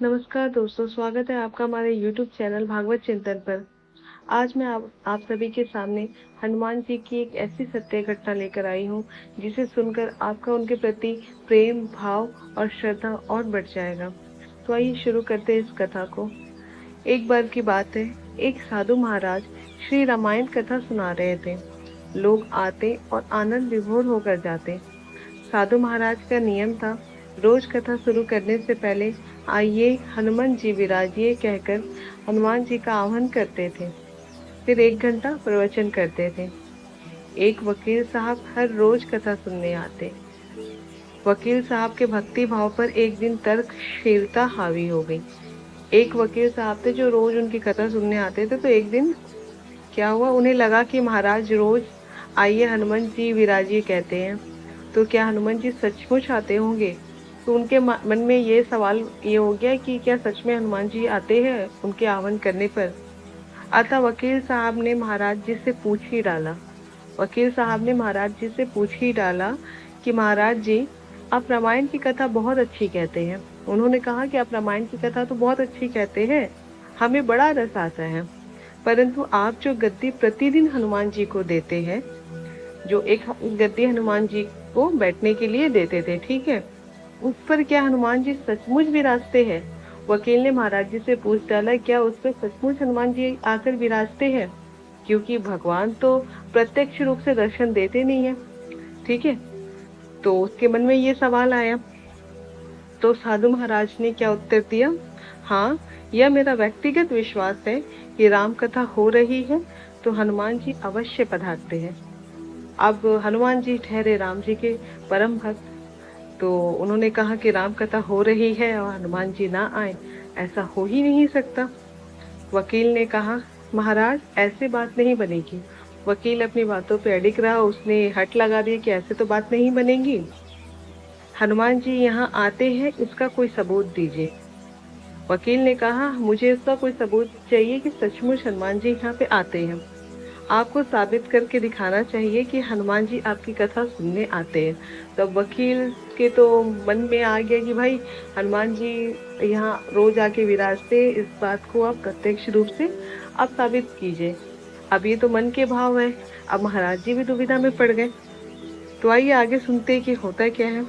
नमस्कार दोस्तों, स्वागत है आपका हमारे YouTube चैनल भागवत चिंतन पर। आज मैं आप सभी के सामने हनुमान जी की एक ऐसी सत्य घटना लेकर आई हूँ जिसे सुनकर आपका उनके प्रति प्रेम भाव और श्रद्धा और बढ़ जाएगा। तो आइए शुरू करते हैं इस कथा को। एक बार की बात है, एक साधु महाराज श्री रामायण कथा सुना रहे थे। लोग आते और आनंद विभोर होकर जाते। साधु महाराज का नियम था, रोज कथा शुरू करने से पहले आइए हनुमान जी विराजिए कहकर हनुमान जी का आह्वान करते थे। फिर 1 घंटा प्रवचन करते थे। एक वकील साहब हर रोज कथा सुनने आते। वकील साहब के भक्ति भाव पर एक दिन तर्कशीलता हावी हो गई। एक वकील साहब थे जो रोज उनकी कथा सुनने आते थे। तो एक दिन क्या हुआ, उन्हें लगा कि महाराज रोज आइए हनुमान जी विराजिए कहते हैं, तो क्या हनुमान जी सचमुच आते होंगे। तो उनके मन में ये सवाल ये हो गया कि क्या सच में हनुमान जी आते हैं उनके आह्वान करने पर। अतः वकील साहब ने महाराज जी से पूछ ही डाला। वकील साहब ने महाराज जी से पूछ ही डाला कि महाराज जी, आप रामायण की कथा बहुत अच्छी कहते हैं। उन्होंने कहा कि आप रामायण की कथा तो बहुत अच्छी कहते हैं, हमें बड़ा रस आता है, परंतु आप जो गद्दी प्रतिदिन हनुमान जी को देते हैं, जो एक गद्दी हनुमान जी को बैठने के लिए देते थे, ठीक है, उस पर क्या हनुमान जी सचमुच विराजते हैं। वकील ने महाराज जी से पूछ डाला, क्या उस पर सचमुच हनुमान जी आकर विराजते हैं, क्योंकि भगवान तो प्रत्यक्ष रूप से दर्शन देते नहीं है, ठीक है। तो उसके मन में ये सवाल आया। तो साधु महाराज ने क्या उत्तर दिया, हाँ, यह मेरा व्यक्तिगत विश्वास है कि राम कथा हो रही है तो हनुमान जी अवश्य पधारते हैं। अब हनुमान जी ठहरे राम जी के परम भक्त। तो उन्होंने कहा कि राम कथा हो रही है और हनुमान जी ना आए, ऐसा हो ही नहीं सकता। वकील ने कहा, महाराज ऐसे बात नहीं बनेगी। वकील अपनी बातों पे अडिग रहा। उसने हट लगा दिया कि ऐसे तो बात नहीं बनेगी। हनुमान जी यहाँ आते हैं, इसका कोई सबूत दीजिए। वकील ने कहा, मुझे इसका कोई सबूत चाहिए कि सचमुच हनुमान जी यहाँ पे आते हैं। आपको साबित करके दिखाना चाहिए कि हनुमान जी आपकी कथा सुनने आते हैं। तब वकील के तो मन में आ गया कि भाई हनुमान जी यहाँ रोज आके विराजते, इस बात को आप प्रत्यक्ष रूप से आप साबित कीजिए। अब ये तो मन के भाव है। अब महाराज जी भी दुविधा में पड़ गए। तो आइए आगे सुनते हैं कि होता क्या है।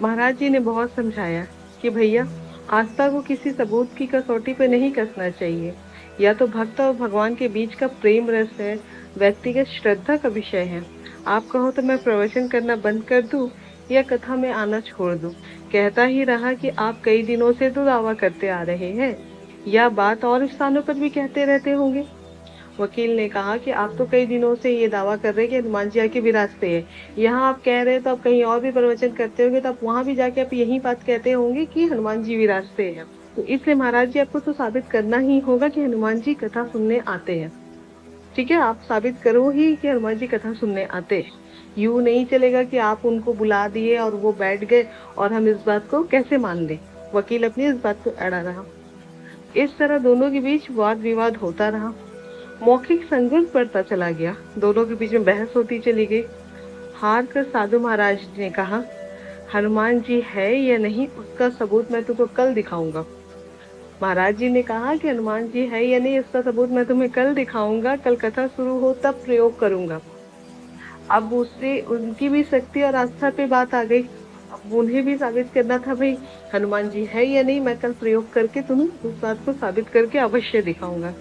महाराज जी ने बहुत समझाया कि भैया, आस्था को किसी सबूत की कसौटी पे नहीं कसना चाहिए। या तो भक्त और भगवान के बीच का प्रेम रस है, व्यक्तिगत श्रद्धा का विषय है। आप कहो तो मैं प्रवचन करना बंद कर दूं या कथा में आना छोड़ दूं। कहता ही रहा कि आप कई दिनों से तो दावा करते आ रहे हैं, या बात और स्थानों पर भी कहते रहते होंगे। वकील ने कहा कि आप तो कई दिनों से ये दावा कर रहे हैं कि हनुमान जी आके विराजते हैं। यहाँ आप कह रहे हैं तो आप कहीं और भी प्रवचन करते होंगे, तो आप वहां भी जाके आप यही बात कहते होंगे कि हनुमान जी विराजते हैं। तो इसलिए महाराज जी आपको तो साबित करना ही होगा कि हनुमान जी कथा सुनने आते हैं। ठीक है, आप साबित करो ही कि हनुमान जी कथा सुनने आते हैं। यूं नहीं चलेगा कि आप उनको बुला दिए और वो बैठ गए और हम इस बात को कैसे मान लें। वकील अपनी इस बात को अड़ा रहा। इस तरह दोनों के बीच वाद विवाद होता रहा। मौखिक संघर्ष बढ़ता चला गया। दोनों के बीच में बहस होती चली गई। हार कर साधु महाराज ने कहा, हनुमान जी है या नहीं उसका सबूत मैं तुमको कल दिखाऊंगा। महाराज जी ने कहा कि हनुमान जी है या नहीं इसका सबूत मैं तुम्हें कल दिखाऊंगा, कल कथा शुरू हो तब प्रयोग करूंगा। अब उससे उनकी भी शक्ति और आस्था पे बात आ गई। अब उन्हें भी साबित करना था, भाई हनुमान जी है या नहीं, मैं कल प्रयोग करके तुम्हें उस बात को साबित करके अवश्य दिखाऊंगा।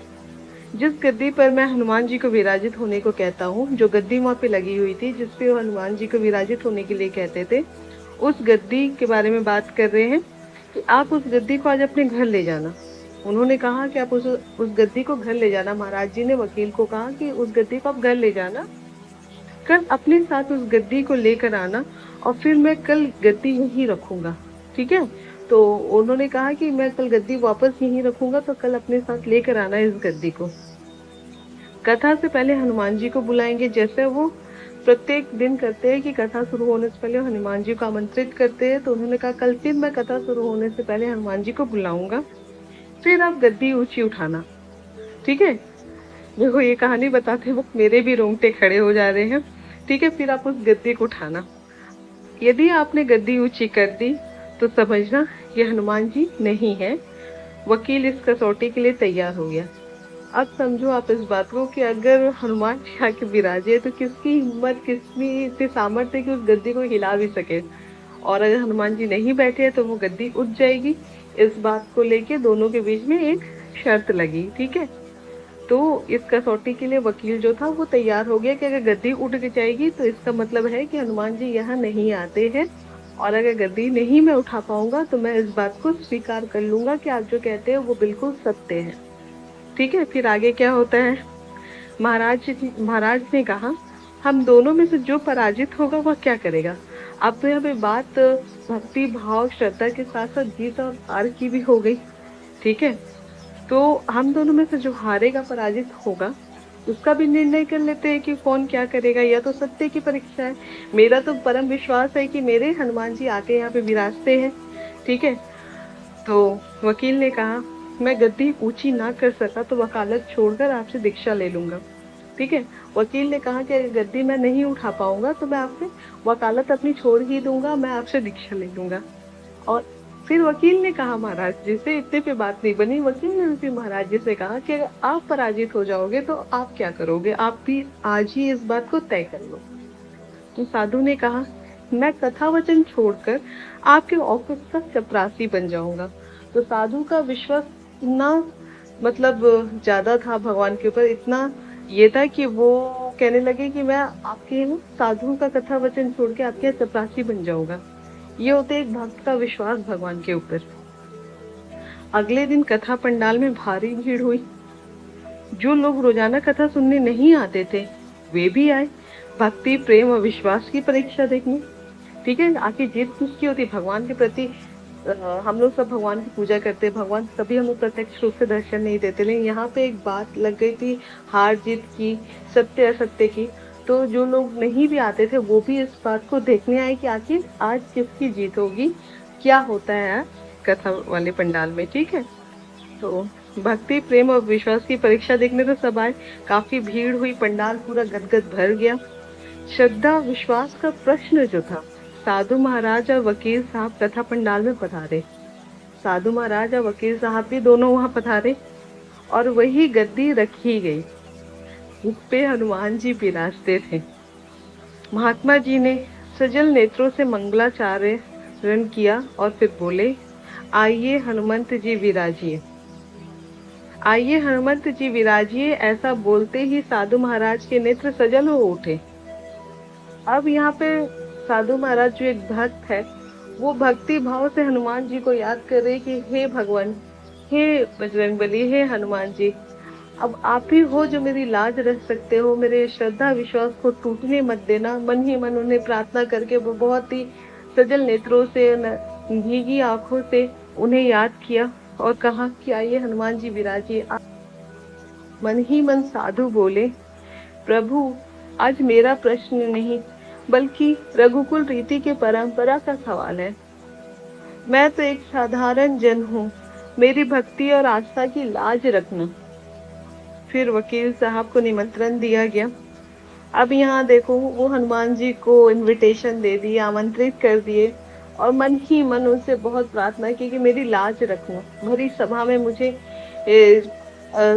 जिस गद्दी पर मैं हनुमान जी को विराजित होने को कहता हूँ, जो गद्दी वहां पे लगी हुई थी जिसपे वो हनुमान जी को विराजित होने के लिए कहते थे, उस गद्दी के बारे में बात कर रहे हैं कि आप उस गद्दी को आज अपने घर ले जाना। उन्होंने कहा कि आप उस गद्दी को घर ले जाना। महाराज जी ने वकील को कहा कि उस गद्दी को आप घर ले जाना, कल अपने साथ उस गद्दी को लेकर आना और फिर मैं कल गद्दी यहीं रखूंगा, ठीक है। तो उन्होंने कहा कि मैं कल गद्दी वापस यहीं रखूंगा, तो कल अपने साथ लेकर आना इस गद्दी को। कथा से पहले हनुमान जी को बुलाएंगे, जैसे वो प्रत्येक दिन करते हैं कि कथा शुरू होने से पहले हनुमान जी को आमंत्रित करते हैं। तो उन्होंने कहा कल फिर मैं कथा शुरू होने से पहले हनुमान जी को बुलाऊंगा, फिर आप गद्दी ऊंची उठाना, ठीक है। देखो ये कहानी बताते वक्त मेरे भी रोंगटे खड़े हो जा रहे हैं, ठीक है। फिर आप उस गद्दी को उठाना। यदि आपने गद्दी ऊंची कर दी तो समझना ये हनुमान जी नहीं है। वकील इस कसौटी के लिए तैयार हो गया। अब समझो आप इस बात को कि अगर हनुमान जी आके विराजे तो किसकी हिम्मत, किसमें इतनी सामर्थ्य कि उस गद्दी को हिला भी सके। और अगर हनुमान जी नहीं बैठे तो वो गद्दी उठ जाएगी। इस बात को लेके दोनों के बीच में एक शर्त लगी, ठीक है। तो इस कसौटी के लिए वकील जो था वो तैयार हो गया कि अगर गद्दी उठ जाएगी तो इसका मतलब है कि हनुमान जी यहाँ नहीं आते हैं, और अगर गद्दी नहीं मैं उठा पाऊंगा तो मैं इस बात को स्वीकार कर लूंगा कि आप जो कहते हैं वो बिल्कुल सत्य है। ठीक है, फिर आगे क्या होता है। महाराज ने कहा, हम दोनों में से जो पराजित होगा वह क्या करेगा। अब तो यहाँ पे बात भक्ति भाव श्रद्धा के साथ साथ जीत और हार की भी हो गई। ठीक है, तो हम दोनों में से जो हारेगा, पराजित होगा, उसका भी निर्णय कर लेते हैं कि कौन क्या करेगा। यह तो सत्य की परीक्षा है। मेरा तो परम विश्वास है कि मेरे हनुमान जी आके यहाँ पे विराजते हैं। ठीक है, तो वकील ने कहा, मैं गद्दी ऊंची ना कर सका तो वकालत छोड़कर आपसे दीक्षा ले लूंगा। ठीक है, वकील ने कहा कि अगर गद्दी मैं नहीं उठा पाऊंगा तो मैं आपसे वकालत अपनी छोड़ ही दूंगा, मैं आपसे दीक्षा ले लूंगा। और फिर वकील ने कहा महाराज जी से, इतने पे बात नहीं बनी, वकील ने फिर महाराज जी से कहा कि अगर आप पराजित हो जाओगे तो आप क्या करोगे, आप भी आज ही इस बात को तय कर लो। तो साधु ने कहा, मैं कथा वचन छोड़कर आपके ऑफिस का चपरासी बन जाऊंगा। तो साधु का विश्वास इतना मतलब ज्यादा था भगवान के ऊपर, इतना ये था कि वो कहने लगे कि मैं आपके साधु का कथा वचन छोड़ के आपके यहाँ चपरासी बन जाऊंगा। ये होते एक भक्त का विश्वास भगवान के ऊपर। अगले दिन कथा पंडाल में भारी भीड़ हुई। जो लोग रोजाना कथा सुनने नहीं आते थे वे भी आए, भक्ति प्रेम और विश्वास की परीक्षा देखने। ठीक है, आखिर जीत किसकी होती, भगवान के प्रति। हम लोग सब भगवान की पूजा करते हैं, भगवान कभी हमें प्रत्यक्ष रूप से दर्शन नहीं देते, लेकिन यहाँ पे एक बात लग गई थी हार जीत की, सत्य असत्य की। तो जो लोग नहीं भी आते थे वो भी इस बात को देखने आए कि आखिर आज किसकी जीत होगी, क्या होता है कथा वाले पंडाल में। ठीक है, तो भक्ति प्रेम और विश्वास की परीक्षा देखने तो सब आए, काफी भीड़ हुई, पंडाल पूरा गदगद भर गया। श्रद्धा विश्वास का प्रश्न जो था, साधु महाराज और वकील साहब कथा पंडाल में पधारे। साधु महाराज और वकील साहब भी दोनों वहां पधारे और वही गद्दी रखी गई, उस पे हनुमान जी विराजते थे। महात्मा जी ने सजल नेत्रों से मंगलाचारण किया और फिर बोले, आइए हनुमंत जी विराजिए, आइए हनुमंत जी विराजिए। ऐसा बोलते ही साधु महाराज के नेत्र सजल हो उठे। अब यहाँ पे साधु महाराज जो एक भक्त है वो भक्ति भाव से हनुमान जी को याद कर रहे कि हे भगवान, हे बजरंगबली, हे हनुमान जी, अब आप ही हो जो मेरी लाज रख सकते हो, मेरे श्रद्धा विश्वास को टूटने मत देना। मन ही मन उन्हें प्रार्थना करके वो बहुत ही सजल नेत्रों से, भीगी आंखों से उन्हें याद किया और कहा कि आइए हनुमान जी विराजिए। मन ही मन साधु बोले, प्रभु आज मेरा प्रश्न नहीं बल्कि रघुकुल रीति के परंपरा का सवाल है। मैं तो एक साधारण जन हूँ, मेरी भक्ति और आस्था की लाज रखना। फिर वकील साहब को निमंत्रण दिया गया। अब यहाँ देखो, वो हनुमान जी को इनविटेशन दे दिए, आमंत्रित कर दिए और मन ही मन उनसे बहुत प्रार्थना की कि मेरी लाज रखना, भरी सभा में मुझे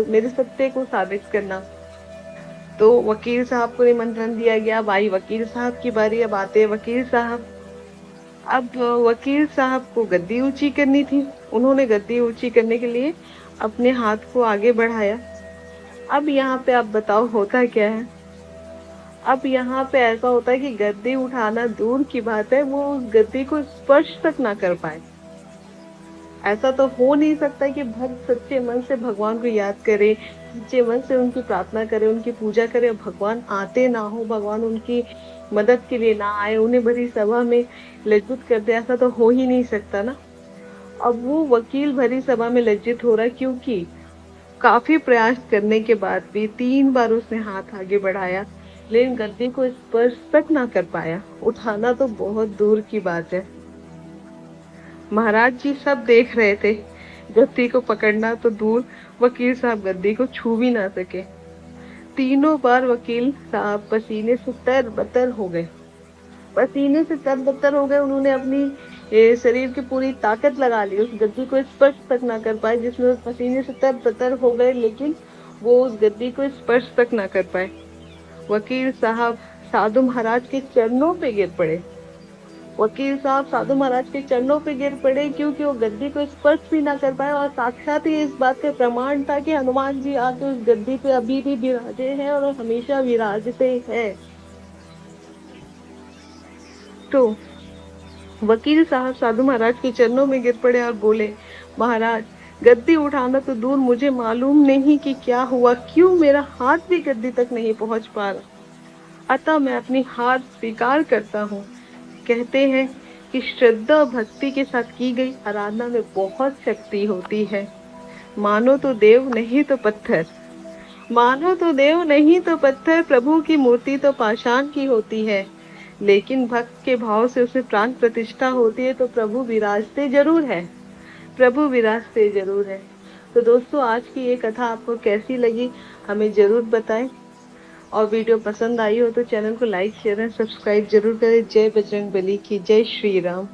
मेरे सत्य को साबित करना। तो वकील साहब को निमंत्रण दिया गया। भाई वकील साहब की बारी। अब आते हैं वकील साहब। अब वकील साहब को गद्दी ऊंची करनी थी। उन्होंने गद्दी ऊंची करने के लिए अपने हाथ को आगे बढ़ाया। अब यहाँ पे आप बताओ होता क्या है। अब यहाँ पे ऐसा होता है कि गद्दी उठाना दूर की बात है, वो उस गद्दी को स्पर्श तक ना कर पाए। ऐसा तो हो नहीं सकता कि भक्त सच्चे मन से भगवान को याद करे, सच्चे मन से उनकी प्रार्थना करे, उनकी पूजा करे, भगवान आते ना हो, भगवान उनकी मदद के लिए ना आए, उन्हें भरी सभा में लज्जित कर दे। ऐसा तो हो ही नहीं सकता ना। अब वो वकील भरी सभा में लज्जित हो रहा है क्योंकि काफी प्रयास करने के बाद भी 3 बार उसने हाथ आगे बढ़ाया लेकिन गद्दी को स्पर्श तक ना कर पाया। उठाना तो बहुत दूर की बात है। महाराज जी सब देख रहे थे, गद्दी को पकड़ना तो दूर, वकील साहब गद्दी को छू भी ना सके। 3 बार वकील साहब पसीने से तरबतर हो गए, पसीने से तरबतर हो गए। उन्होंने अपनी ये शरीर की पूरी ताकत लगा ली, उस गद्दी को स्पर्श तक ना कर पाए, जिसमें उस पसीने से तर-बतर हो गए, लेकिन वो उस गद्दी को स्पर्श तक ना कर पाए। वकील साहब साधु महाराज के चरणों पे गिर पड़े। वकील साहब साधु महाराज के चरणों पे गिर पड़े, क्योंकि वो गद्दी को स्पर्श भी ना कर पाए, और साक्षात ही इस बात का प्रमाण था कि हनुमान जी आके उस गद्दी पे अभी भी विराजे हैं और हमेशा विराजते हैं। तो वकील साहब साधु महाराज के चरणों में गिर पड़े और बोले, महाराज, गद्दी उठाना तो दूर, मुझे मालूम नहीं कि क्या हुआ, क्यों मेरा हाथ भी गद्दी तक नहीं पहुंच पा रहा। अतः मैं अपनी हार स्वीकार करता हूँ। कहते हैं कि श्रद्धा भक्ति के साथ की गई आराधना में बहुत शक्ति होती है। मानो तो देव नहीं तो पत्थर, मानो तो देव नहीं तो पत्थर, प्रभु की मूर्ति तो पाषाण की होती है, लेकिन भक्त के भाव से उसे प्राण प्रतिष्ठा होती है, तो प्रभु विराजते जरूर है, प्रभु विराजते जरूर है। तो दोस्तों, आज की ये कथा आपको कैसी लगी हमें जरूर बताएं, और वीडियो पसंद आई हो तो चैनल को लाइक शेयर एंड सब्सक्राइब जरूर करें। जय बजरंगबली की, जय श्री राम।